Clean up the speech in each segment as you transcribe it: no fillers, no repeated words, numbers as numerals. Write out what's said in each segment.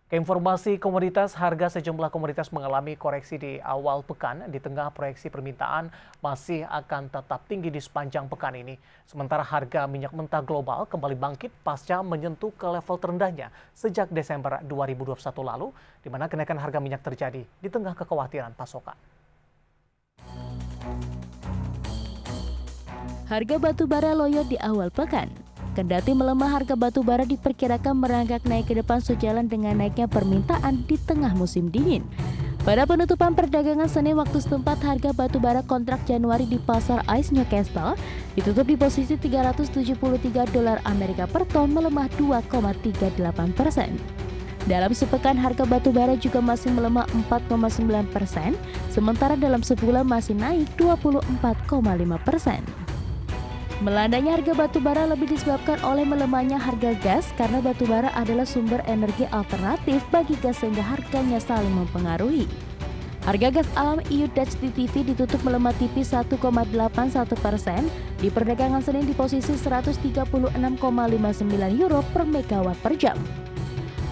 Keinformasi komoditas, harga sejumlah komoditas mengalami koreksi di awal pekan di tengah proyeksi permintaan masih akan tetap tinggi di sepanjang pekan ini. Sementara harga minyak mentah global kembali bangkit pasca menyentuh ke level terendahnya sejak Desember 2021 lalu, di mana kenaikan harga minyak terjadi di tengah kekhawatiran pasokan. Harga batu bara loyo di awal pekan. Kendati melemah, harga batu bara diperkirakan merangkak naik ke depan sejalan dengan naiknya permintaan di tengah musim dingin. Pada penutupan perdagangan Senin waktu setempat, harga batu bara kontrak Januari di pasar ICE Newcastle ditutup di posisi $373 Amerika per ton, melemah 2,38%. Dalam sepekan, harga batu bara juga masih melemah 4,9%, sementara dalam sebulan masih naik 24,5%. Melandainya harga batu bara lebih disebabkan oleh melemahnya harga gas karena batu bara adalah sumber energi alternatif bagi gas sehingga harganya saling mempengaruhi. Harga gas alam EU Dutch TTF ditutup melemah tipis 1,81% di perdagangan Senin di posisi 136,59 euro per megawatt per jam.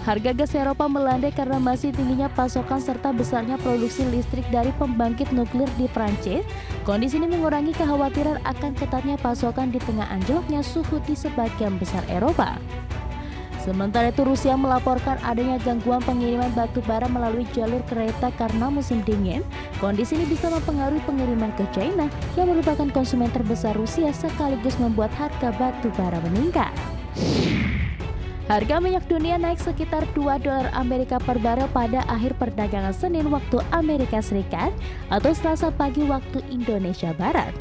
Harga gas Eropa melandai karena masih tingginya pasokan serta besarnya produksi listrik dari pembangkit nuklir di Prancis. Kondisi ini mengurangi kekhawatiran akan ketatnya pasokan di tengah anjloknya suhu di sebagian besar Eropa. Sementara itu, Rusia melaporkan adanya gangguan pengiriman batu bara melalui jalur kereta karena musim dingin. Kondisi ini bisa mempengaruhi pengiriman ke China yang merupakan konsumen terbesar Rusia, sekaligus membuat harga batu bara meningkat. Harga minyak dunia naik sekitar $2 Amerika per barel pada akhir perdagangan Senin waktu Amerika Serikat atau Selasa pagi waktu Indonesia Barat.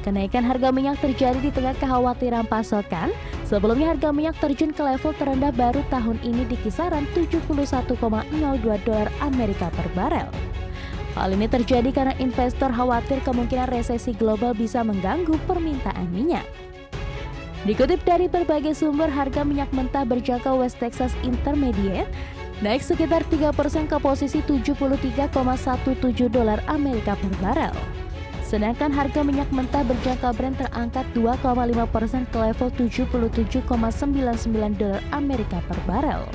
Kenaikan harga minyak terjadi di tengah kekhawatiran pasokan. Sebelumnya harga minyak terjun ke level terendah baru tahun ini di kisaran $71,02 Amerika per barel. Hal ini terjadi karena investor khawatir kemungkinan resesi global bisa mengganggu permintaan minyak. Dikutip dari berbagai sumber, harga minyak mentah berjangka West Texas Intermediate naik sekitar 3% ke posisi $73,17 Amerika per barel. Sedangkan harga minyak mentah berjangka Brent terangkat 2,5% ke level $77,99 Amerika per barel.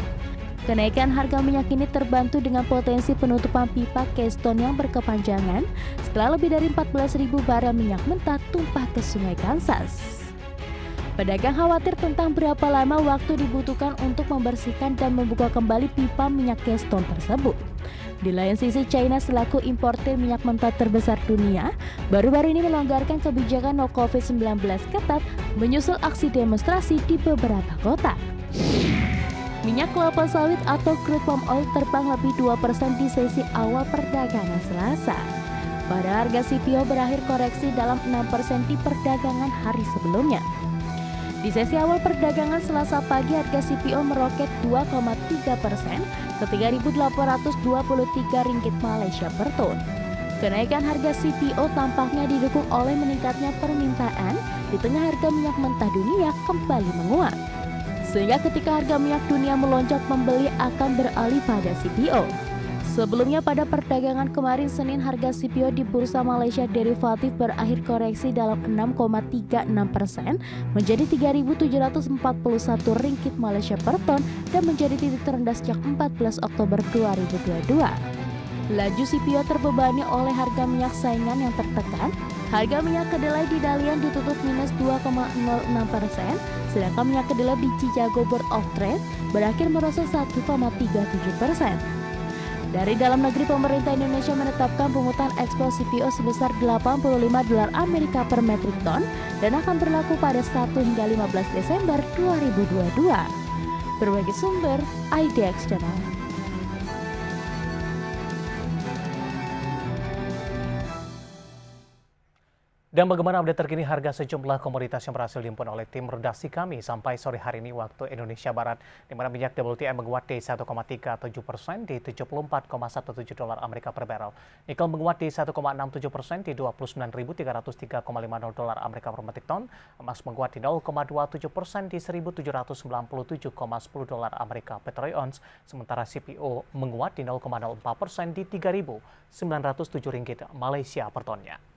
Kenaikan harga minyak ini terbantu dengan potensi penutupan pipa Keystone yang berkepanjangan setelah lebih dari 14.000 barel minyak mentah tumpah ke Sungai Kansas. Pedagang khawatir tentang berapa lama waktu dibutuhkan untuk membersihkan dan membuka kembali pipa minyak Keystone tersebut. Di lain sisi, China selaku importir minyak mentah terbesar dunia baru-baru ini melonggarkan kebijakan no COVID-19 ketat menyusul aksi demonstrasi di beberapa kota. Minyak kelapa sawit atau crude palm oil terbang lebih 2% di sesi awal perdagangan Selasa. Pada harga CPO berakhir koreksi dalam 6% di perdagangan hari sebelumnya. Di sesi awal perdagangan Selasa pagi, harga CPO meroket 2,3% ke Rp3.823 Malaysia per ton. Kenaikan harga CPO tampaknya didukung oleh meningkatnya permintaan di tengah harga minyak mentah dunia kembali menguat. Sehingga ketika harga minyak dunia melonjak, pembeli akan beralih pada CPO. Sebelumnya pada perdagangan kemarin Senin, harga CPO di Bursa Malaysia Derivatif berakhir koreksi dalam 6,36% menjadi Rp3.741 Malaysia per ton dan menjadi titik terendah sejak 14 Oktober 2022. Laju CPO terbebani oleh harga minyak saingan yang tertekan. Harga minyak kedelai di Dalian ditutup minus 2,06%, sedangkan minyak kedelai di Chicago Board of Trade berakhir merosot 1,37%. Dari dalam negeri, pemerintah Indonesia menetapkan pungutan ekspor CPO sebesar $85 Amerika per metrik ton dan akan berlaku pada 1 hingga 15 Desember 2022. Berbagai sumber, IDX Channel. Dan bagaimana update terkini harga sejumlah komoditas yang berhasil dihimpun oleh tim redaksi kami sampai sore hari ini waktu Indonesia Barat, di mana minyak WTI menguat di 1,37% di $74,17 Amerika per barrel. Nikel menguat di 1,67% di $29.303,50 Amerika per metrik ton. Emas menguat di 0,27% di $1.797,10 Amerika per troy ounce. Sementara CPO menguat di 0,04% di $3.907 Malaysia per tonnya.